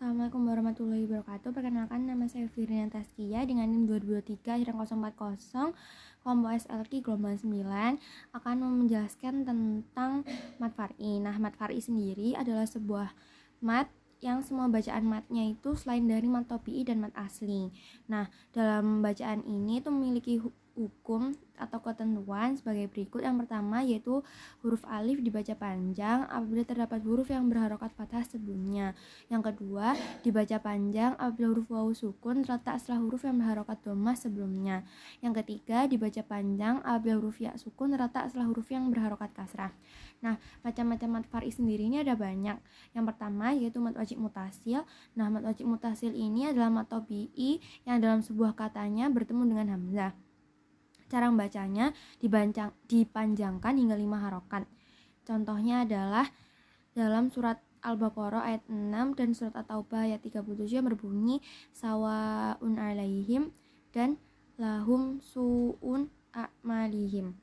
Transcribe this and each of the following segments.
Assalamualaikum warahmatullahi wabarakatuh. Perkenalkan, nama saya Firina Taskia dengan NIM 2023-040 kelompok SLQ gelombang 9 akan menjelaskan tentang mat far'i. Nah, mat far'i sendiri adalah sebuah mat yang semua bacaan matnya itu selain dari mat topi'i dan mat asli. Nah, dalam bacaan ini itu memiliki hukum atau ketentuan sebagai berikut. Yang pertama yaitu huruf alif dibaca panjang apabila terdapat huruf yang berharokat fathah sebelumnya. Yang kedua, dibaca panjang apabila huruf wawu sukun terletak setelah huruf yang berharokat dhammah sebelumnya. Yang ketiga, dibaca panjang apabila huruf ya sukun terletak setelah huruf yang berharokat kasrah. Nah, macam-macam mat far'i sendiri ini ada banyak. Yang pertama yaitu mat wajib mutasil. Nah, mat wajib mutasil ini adalah mat tobi'i yang dalam sebuah katanya bertemu dengan hamzah. Cara membacanya dipanjangkan hingga 5 harokat. Contohnya adalah dalam surat Al-Baqarah ayat 6 dan surat At-Taubah ayat 37 yang berbunyi sawaun alaihim dan lahum su'un a'malihim.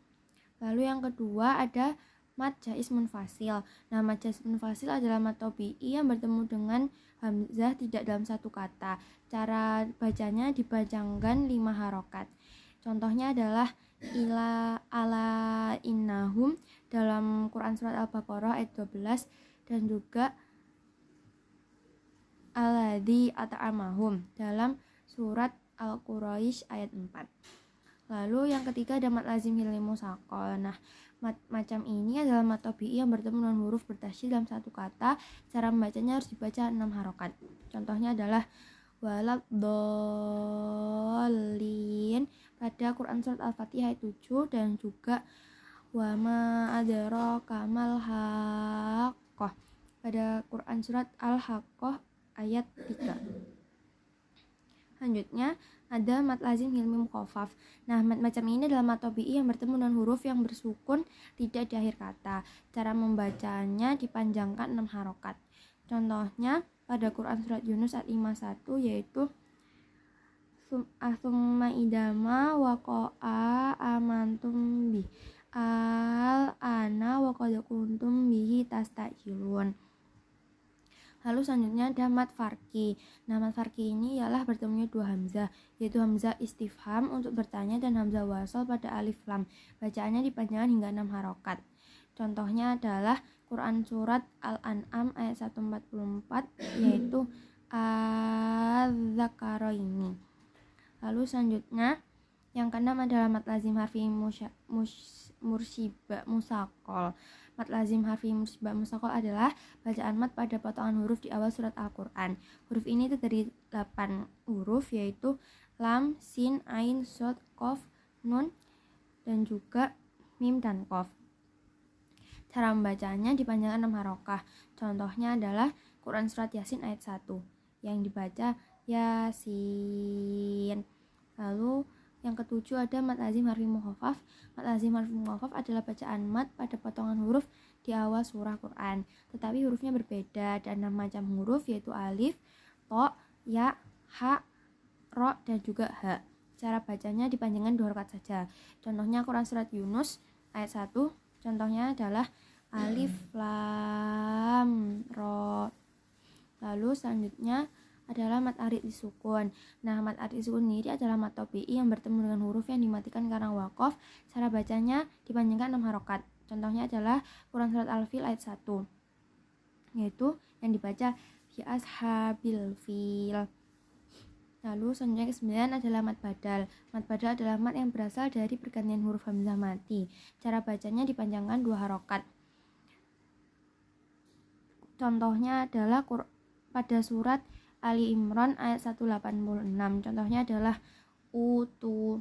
Lalu yang kedua ada mat jaiz munfasil. Nah, mat jaiz munfasil adalah mat tobi'i yang bertemu dengan hamzah tidak dalam satu kata. Cara bacanya dipanjangkan 5 harokat. Contohnya adalah ila ala innahum dalam Quran surat Al-Baqarah ayat 12 dan juga alladzi at'amahum dalam surat Al-Quraisy ayat 4. Lalu yang ketiga ada mat lazim hilmi musaqal. Nah, macam ini adalah mat tobi'i yang bertemu dengan huruf bertasydid dalam satu kata. Cara membacanya harus dibaca 6 harokat. Contohnya adalah walad dhalin pada Quran surat Al-Fatihah ayat 7 dan juga wa ma adraka mal haqqah pada Quran surat Al-Haqqah ayat 3. Selanjutnya ada mat lazim hilmi mukhafaf. Nah, macam ini adalah mat tobi'i yang bertemu dengan huruf yang bersukun tidak di akhir kata. Cara membacanya dipanjangkan 6 harokat. Contohnya pada Quran surat Yunus ayat 51 yaitu summa idama waqa'a amantum bi al ana wa qad kuntum bihi tastajilun. Lalu selanjutnya ada mat farqi. Nah, mat farqi ini ialah bertemunya dua hamzah, yaitu hamzah istifham untuk bertanya dan hamzah wasal pada alif lam. Bacaannya dipanjangkan hingga 6 harokat. Contohnya adalah Quran surat Al-An'am ayat 144 yaitu az-zakaraini. Lalu selanjutnya yang keenam adalah mat lazim harfi mursyiba musaqal. Mat lazim harfi mursyiba musaqal adalah bacaan mat pada potongan huruf di awal surat Al-Qur'an. Huruf ini terdiri 8 huruf yaitu lam, sin, ain, shad, qaf, nun dan juga mim dan qaf. Cara membacanya dipanjangkan 6 harokah. Contohnya adalah Quran surat Yasin ayat 1 yang dibaca Yasin. Lalu yang ketujuh ada mat lazim harfi mukhafaf. Mat lazim harfi mukhafaf adalah bacaan mat pada potongan huruf di awal surah Quran, tetapi hurufnya berbeda dan 6 macam huruf yaitu alif, to, ya, ha, ro dan juga ha. Cara bacanya dipanjangkan 2 harokat saja. Contohnya Quran surat Yunus ayat 1. Contohnya adalah alif lam ro. Lalu selanjutnya adalah mat arid disukun. Nah, mat arid disukun sendiri adalah mat tobi'i yang bertemu dengan huruf yang dimatikan karena waqaf. Cara bacanya dipanjangkan 6 harokat. Contohnya adalah Quran surat Al-Fil ayat 1 yaitu yang dibaca fi ashabil fil. Lalu selanjutnya ke-9 adalah mat badal. Mat badal adalah mat yang berasal dari pergantian huruf hamzah mati. Cara bacanya dipanjangkan 2 harokat. Contohnya adalah pada surat Ali Imran ayat 186. Contohnya adalah utu.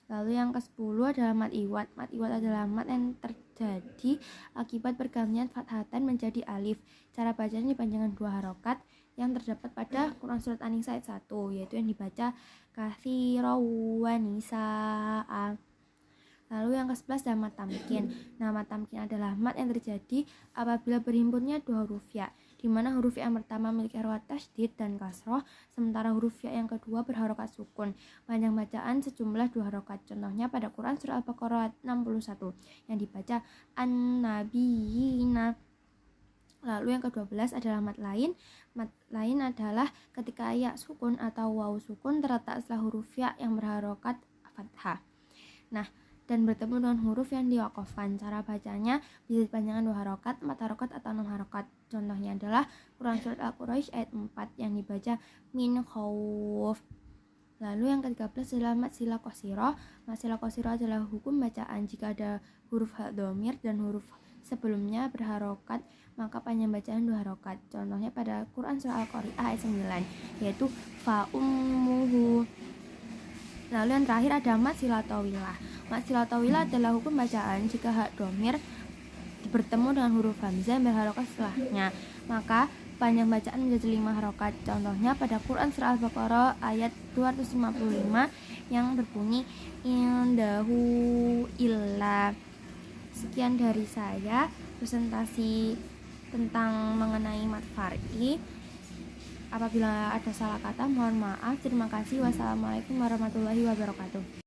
Lalu yang ke-10 adalah mat iwad. Mat iwad adalah mat yang terjadi akibat pergantian fathatan menjadi alif. Cara bacanya dipanjangkan 2 harokat yang terdapat pada Quran surat An-Nisa ayat 1 yaitu yang dibaca katsira wa nisaa. Lalu yang ke-11 adalah mat tamkin. Nah, mat tamkin adalah mat yang terjadi apabila berhimpunnya 2 huruf ya, di mana huruf yang pertama memiliki harokat tasydid dan kasroh, sementara huruf ya yang kedua berharokat sukun. Panjang bacaan sejumlah 2 harokat. Contohnya pada Quran surah Al-Baqarah 61 yang dibaca an-nabiyina. Lalu yang ke-12 adalah mat lain. Mat lain adalah ketika ya sukun atau waw sukun terletak setelah huruf ya yang berharokat fathah. Nah, dan bertemu dengan huruf yang diwakofkan. Cara bacanya bisa dipanjangkan 2 harokat, 4 harokat, atau 6 harokat. Contohnya adalah Quran Surat Al-Quraisy ayat 4 yang dibaca min khawf. Lalu yang ke-13 adalah mat sila qasirah. Mat sila qasirah adalah hukum bacaan jika ada huruf ha dhamir dan huruf sebelumnya berharokat, maka panjang bacaan 2 harokat. Contohnya pada Quran Surah Al-Qari'ah ayat 9, yaitu fa ummuhu. Lalu yang terakhir ada mat sila tawilah. Mat sila tawilah adalah hukum bacaan jika hak dhamir bertemu dengan huruf hamzah yang berharokat setelahnya, maka panjang bacaan menjadi 5 harokat. Contohnya pada Quran Surah Al-Baqarah ayat 255 yang berbunyi indahu illa. Sekian dari saya presentasi tentang mengenai mat far'i. Apabila ada salah kata mohon maaf. Terima kasih. Wassalamualaikum warahmatullahi wabarakatuh.